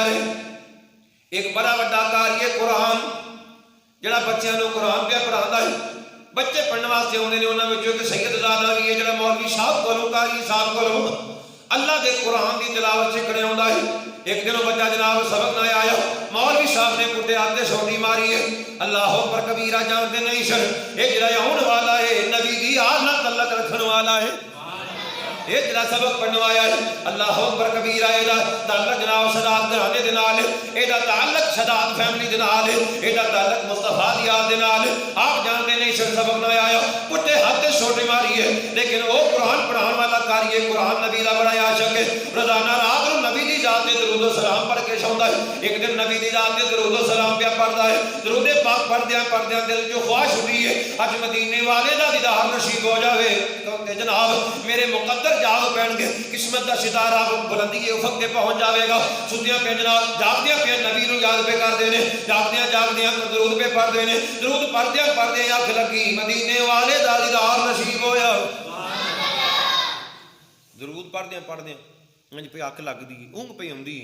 رہے ایک بڑا وڈا کاری قرآن جڑا بچیاں نو قرآن پہ پڑھاتا ہے بچے پڑھنے واسطے آتے ہیں انہوں نے ایک سید زادہ بھی ہے جڑا مولوی صاحب کو کاری صاحب کو اللہ کے قرآن کی تلاوت سکھنے آتا ہے ایک دنوں بچہ جناب سبق نہ آیا مولوی صاحب نے کٹے ہاتھ سوٹی ماری ہے اللہ اکبر کبیرہ جانتے نہیں سن ایک جڑا آنے والا ہے نبی دی آل تعلق رکھنے والا ہے ایک جڑا سبق پڑھنے آیا ہے اللہ اکبر کبیرہ ایدہ تعلق جناب صداد گھرانے دنال ہے ایدہ تعلق صداد فیملی دنال ہے ایدہ تعلق مصطفیٰ دیال دنال ہے آپ جانتے نہیں سن سبق نہ آیا کٹے ہاتھ سوٹی ماری ہے لیکن وہ قرآن پڑھان والا کاری ہے قرآن نبی دا بڑا عاشق ہے روزانہ رات کو نبی دی ذات درود و سلام پڑھ کے سوندا ہے ایک دن نبی دی ذات درود و سلام پہ پڑھدا ہے درود پاک پڑھدیاں دل جو خواہش ہوئی ہے اج مدینے والے دا دیدار نصیب ہو جاوے کہ جناب میرے مقدر جاگ پہن گے قسمت دا ستارہ بلندی افق تے پہنچ جاوے گا سدیاں پہ جناب جاگدیاں پہ نبی نو یاد پہ کر دینے جاگدیاں درود پہ پڑھ دینے درود پڑھدیاں آنکھ لگی مدینے والے دا دیدار نصیب ہویا درود پڑھدیاں انج پہ اکھ لگ دی اونگ پہ آندی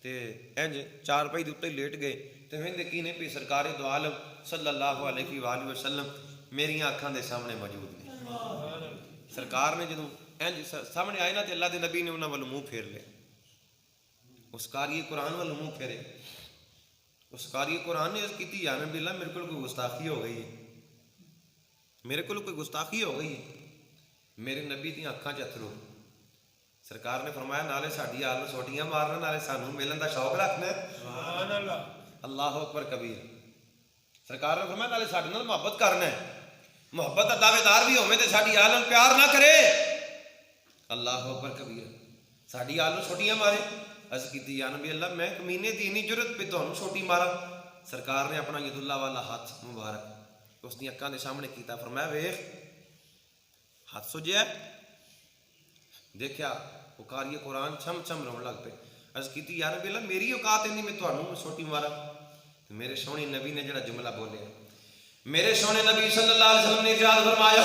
تے انج چار پائی دے اوتے لیٹ گئے تے ویندے کینے پہ سرکار دو عالم صلی اللہ علیہ وآلہ وسلم میری آنکھاں دے سامنے موجود نے سرکار نے جدوں انج سامنے آئے نا تے اللہ دے نبی نے انہاں ول منہ پھیر لیا اس قاری قرآن ول منہ پھیرے اس قاری قرآن نے عرض کیتی یا نبی اللہ میرے کول کوئی گستاخی ہو گئی ہے میرے کول کوئی گستاخی ہو گئی ہے میرے نبی دی آنکھاں چ اتھرو سرکار نے فرمایا نالے ساڈی آل سوٹیاں مارنا نالے سانو ملن دا شوق رکھنا ہے سبحان اللہ اللہ اکبر کبیر سرکار نے فرمایا نالے ساڈے نال محبت کرنا ہے محبت دا دعوے دار بھی ہووے تے ساڈی آل نال پیار نہ کرے اللہ اکبر کبیر ساڈی آل سوٹیاں مارے عرض کیتی یا نبی اللہ میں کمینے دی نہیں جرت پہ تانوں چھوٹی مارا سرکار نے اپنا ید اللہ والا ہاتھ مبارک اس دی اکھاں دے سامنے کیتا فرمایا ویکھ ہاتھ سجیا دیکھیا وہ قاری قرآن چھم چھم رون لگ پہ عرض کیتی یا نبی اللہ میری اوقات نہیں میں تانوں چھوٹی مارا میرے سونے نبی نے جڑا جملہ بولے میرے سونے نبی صلی اللہ علیہ وسلم نے ارشاد فرمایا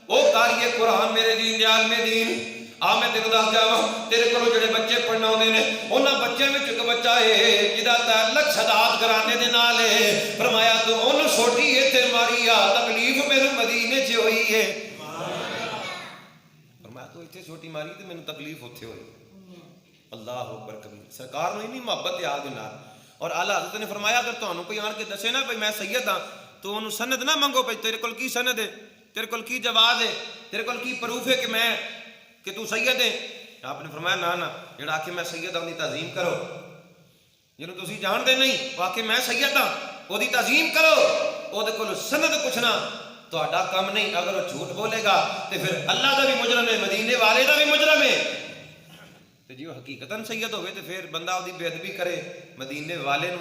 او قاری قرآن میرے دین دے عالم دین آ میں تینوں دس جاواں تیرے کولوں جڑے بچے پڑھنا ہوندے نے انہاں بچیاں وچ ایک بچہ ہے جدا تعلق سادات گھرانے دے نال ہے فرمایا تو اونوں چھوٹی ایتھے ماری آ تکلیف میرے مدینے چ ہوئی ہے فرمایا تو ایتھے چھوٹی ماری تے مینوں تکلیف اوتھے ہوئی اللہ اکبر کبیر سرکار نوں نہیں محبت یاد دے نال اور اعلی حضرت نے فرمایا اگر تانوں کوئی آن کے دسے نا بھئی میں سید ہاں تو انہوں سند نہ منگو بھئی تیرے کول کی سند ہے تیرے کول کی جواز ہے تیرے کول کی پروف ہے کہ تو سید ہے آپ نے فرمایا نا جڑا آکھے میں سید ہوں دی تعظیم کرو جنہوں تسی جان دے نہیں وہ آکھے میں سید ہاں وہ دی تعظیم کرو وہ دے کول سند پوچھنا تو اڈا کم نہیں اگر وہ جھوٹ بولے گا تو پھر اللہ دا بھی مجرم ہے مدینے والے دا بھی مجرم ہے تو جی وہ حقیقتاً سید ہوئے تو پھر بندہ وہ دی بے ادبی کرے مدینے والے